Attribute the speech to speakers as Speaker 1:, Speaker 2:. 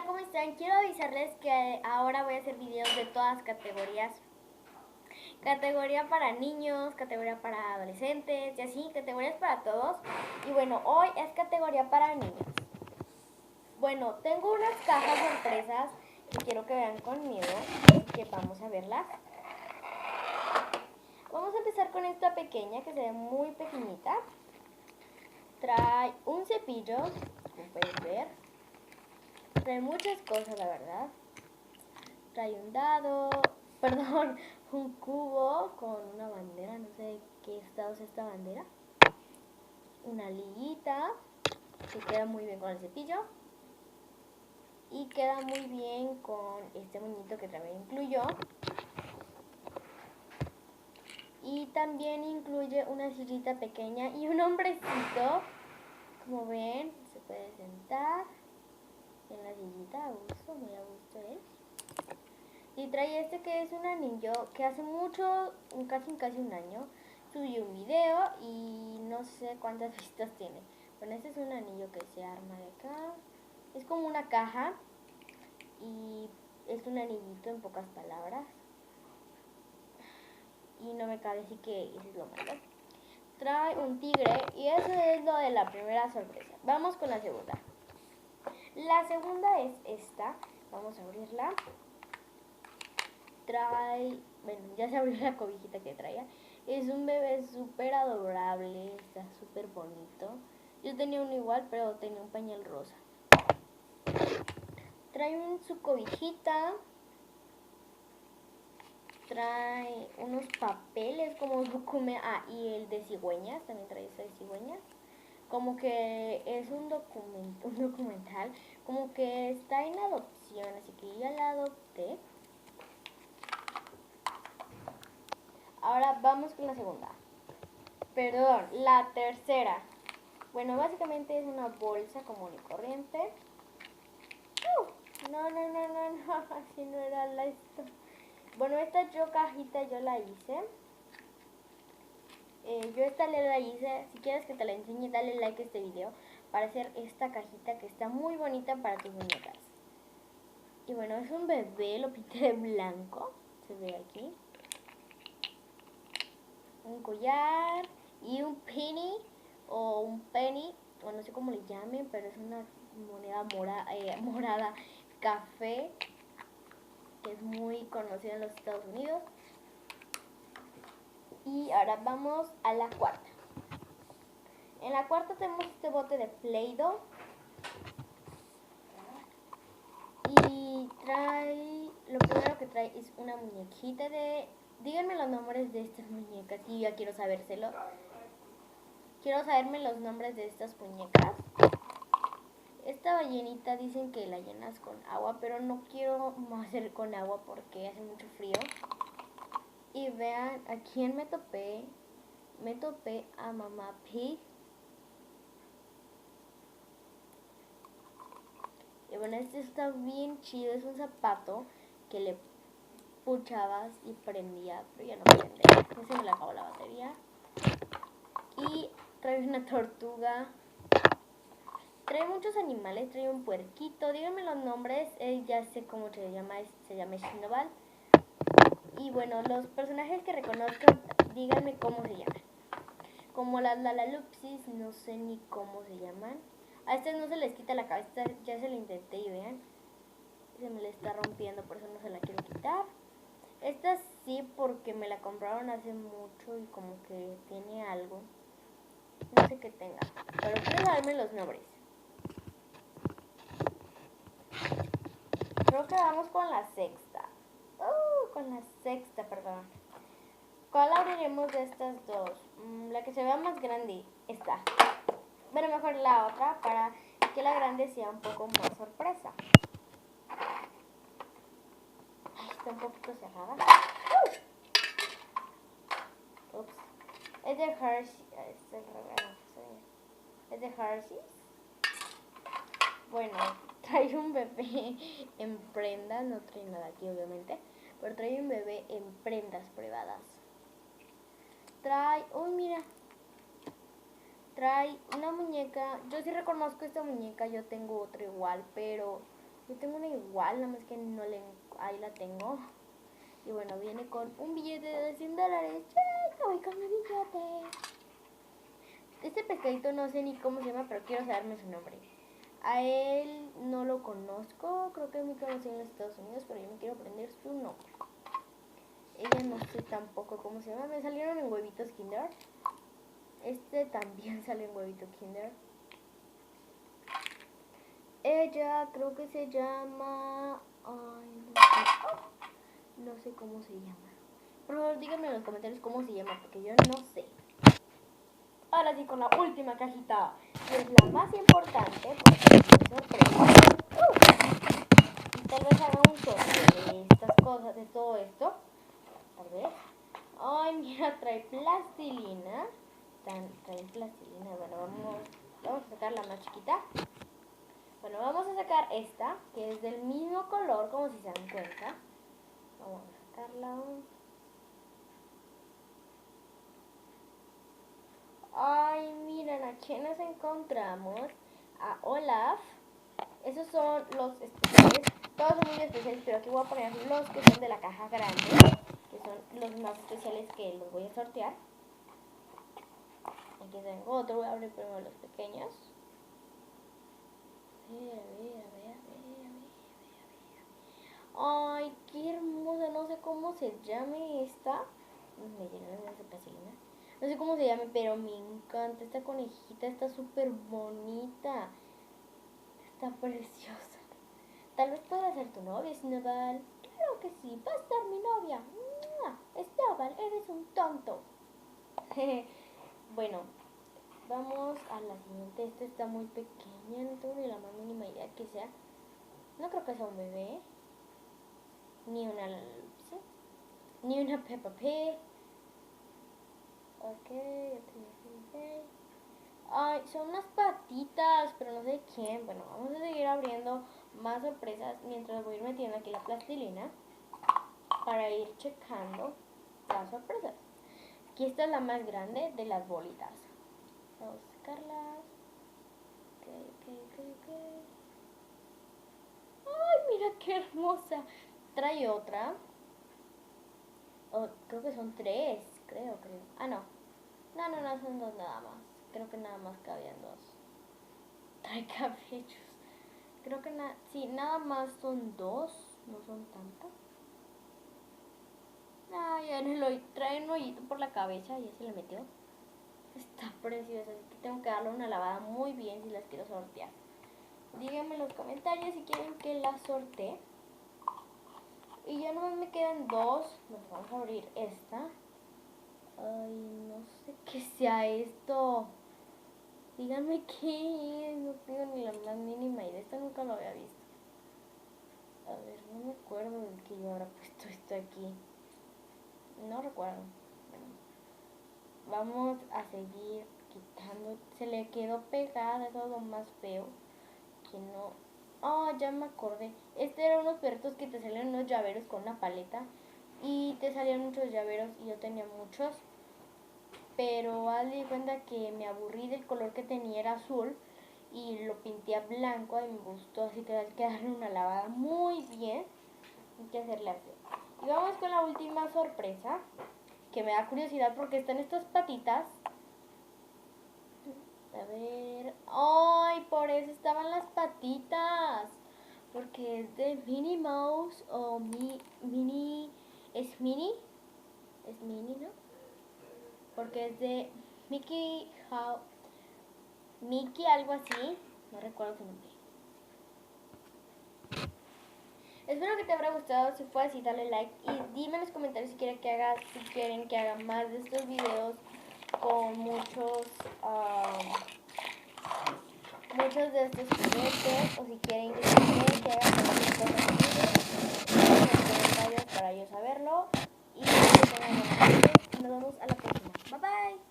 Speaker 1: Hola, ¿cómo están? Quiero avisarles que ahora voy a hacer videos de todas categorías. Categoría para niños, categoría para adolescentes y así, categorías para todos. Y bueno, hoy es categoría para niños. Bueno, tengo unas cajas sorpresas que quiero que vean conmigo, que vamos a verlas. Vamos a empezar con esta pequeña que se ve muy pequeñita. Trae un cepillo, como pueden ver. Trae muchas cosas, la verdad. Trae un dado, perdón, un cubo con una bandera, no sé de qué estado es esta bandera. Una liguita que queda muy bien con el cepillo. Y queda muy bien con este moñito que también incluyó. Y también incluye una sillita pequeña y un hombrecito. Como ven, se puede sentar en la sillita a gusto, muy a gusto él. Y trae este que es un anillo que hace mucho, casi un año, subí un video y no sé cuántas vistas tiene. Bueno, este es un anillo que se arma de acá. Es como una caja y es un anillito en pocas palabras. Y no me cabe decir que eso es lo malo. Trae un tigre y eso es lo de la primera sorpresa. Vamos con la segunda. La segunda es esta. Vamos a abrirla. Trae, bueno, ya se abrió la cobijita que traía. Es un bebé súper adorable, está súper bonito. Yo tenía uno igual, pero tenía un pañal rosa. Trae su cobijita. Trae unos papeles como documentos. Ah, y el de cigüeñas, también trae ese de cigüeñas. Como que es un documental, como que está en adopción, así que yo ya la adopté. Ahora vamos con la segunda. Perdón, la tercera. Bueno, básicamente es una bolsa común y corriente. No, así no era la esto. Bueno, esta cajita yo la hice. Yo esta la hice. Si quieres que te la enseñe, dale like a este video para hacer esta cajita que está muy bonita para tus muñecas. Y bueno, es un bebé, lo pinté de blanco. Se ve aquí. Un collar y un penny o un penny, o no sé cómo le llamen, pero es una moneda morada café que es muy conocida en los Estados Unidos. Y ahora vamos a la cuarta. En la cuarta tenemos este bote de Play-Doh y lo primero que trae es una muñequita de... Díganme los nombres de estas muñecas y ya quiero sabérselo. Quiero saberme los nombres de estas muñecas. Esta ballenita dicen que la llenas con agua, pero no quiero hacer con agua porque hace mucho frío. Y vean a quién me topé. Me topé a Mamá Pig. Y bueno, este está bien chido. Es un zapato que le puchabas y prendía, pero ya no prende. Ya se me le acabó la batería. Y trae una tortuga. Trae muchos animales, trae un puerquito. Díganme los nombres, ya sé cómo se llama Shinoval. Y bueno, los personajes que reconozco, díganme cómo se llaman. Como las Lalalupsis, no sé ni cómo se llaman. A estas no se les quita la cabeza, ya se la intenté y vean. Se me le está rompiendo, por eso no se la quiero quitar. Esta sí, porque me la compraron hace mucho y como que tiene algo. No sé qué tenga, pero quiero saberme los nombres. Creo que vamos con la sexta. Perdón. ¿Cuál abriremos de estas dos? La que se vea más grande, esta. Bueno, mejor la otra para que la grande sea un poco más sorpresa. Ay, está un poquito cerrada. Ups. Es de Hershey. Es de Hershey's. Bueno, trae un bebé en prendas. No trae nada aquí, obviamente. Pero trae un bebé en prendas privadas. Trae... Uy, mira. Trae una muñeca. Yo sí reconozco esta muñeca. Yo tengo otra igual, pero Yo tengo una igual, nada más que no le... Ahí la tengo. Y bueno, viene con un billete de $100. ¡Yay! Me voy con mi billete. Este pescadito no sé ni cómo se llama, pero quiero saberme su nombre. A él no lo conozco, creo que me conocí en los Estados Unidos, pero yo me quiero aprender su nombre. Ella no sé tampoco cómo se llama, me salieron en huevitos Kinder. Este también sale en huevito Kinder. Ella creo que se llama... Ay, no sé cómo se llama. Por favor, díganme en los comentarios cómo se llama, porque yo no sé. Ahora sí, con la última cajita, que es la más importante, porque es una sorpresa. Y tal vez haga un sorteo de estas cosas, de todo esto. Tal vez. Ay, mira, trae plastilina. Trae plastilina. Bueno, vamos a sacar la más chiquita. Bueno, vamos a sacar esta, que es del mismo color, como si se dan cuenta. Vamos a sacarla. Ay, miren, aquí nos encontramos a Olaf. Esos son los especiales. Todos son muy especiales, pero aquí voy a poner los que son de la caja grande, que son los más especiales que los voy a sortear. Aquí tengo otro, voy a abrir primero los pequeños. A ver. Ay, qué hermosa, no sé cómo se llame esta. Me llenaron de plastilina. No sé cómo se llame, pero me encanta esta conejita, está súper bonita. Está preciosa. Tal vez pueda ser tu novia, Snowball. Claro que sí, va a ser mi novia. Snowball, eres un tonto. Bueno, vamos a la siguiente. Esta está muy pequeña, no tengo ni la más mínima idea que sea. No creo que sea un bebé. Ni una... ¿sí? Ni una Peppa Pig. Ok. Ay, son unas patitas, pero no sé de quién. Bueno, vamos a seguir abriendo más sorpresas mientras voy a ir metiendo aquí la plastilina para ir checando las sorpresas. Aquí esta es la más grande de las bolitas. Vamos a sacarlas. Ok. Ay, mira qué hermosa. Trae otra. Oh, creo que son 3, creo. Ah, no, son 2 nada más. Creo que nada más cabían 2. Trae cabellos. Creo que sí, nada más son 2, no son tantas. Ah, ya no lo trae un hoyito por la cabeza, ya se le metió. Está preciosa, así que tengo que darle una lavada muy bien si las quiero sortear. Díganme en los comentarios si quieren que las sortee. Y ya nomás me quedan 2. Nos vamos a abrir esta. Ay, no sé qué sea esto. Díganme qué es. No tengo ni la más mínima idea. Esto nunca lo había visto. A ver, no me acuerdo de que yo habrá puesto esto aquí. No recuerdo. Bueno, vamos a seguir quitando. Se le quedó pegada. Eso es lo más feo. Que no... Ah, ya me acordé. Este eran unos perritos que te salían unos llaveros con una paleta. Y te salían muchos llaveros y yo tenía muchos. Pero haz de cuenta que me aburrí del color que tenía, era azul. Y lo pinté a blanco y me gustó. Así que hay que darle una lavada muy bien. Hay que hacerle así. Y vamos con la última sorpresa. Que me da curiosidad porque están estas patitas. A ver. ¡Ay! Por eso estaban las patitas. Porque es de Minnie Mouse o Minnie. ¿Es Minnie? Es Minnie, ¿no? Porque es de Mickey algo así. No recuerdo su nombre. Espero que te habrá gustado. Si fue así, dale like. Y dime en los comentarios si quieren que haga más de estos videos con muchos de estos juguetes, o si quieren que haga cualquier cosa en los comentarios para yo saberlo. Y que tengan buenas noches. Nos vemos a la próxima. Bye bye.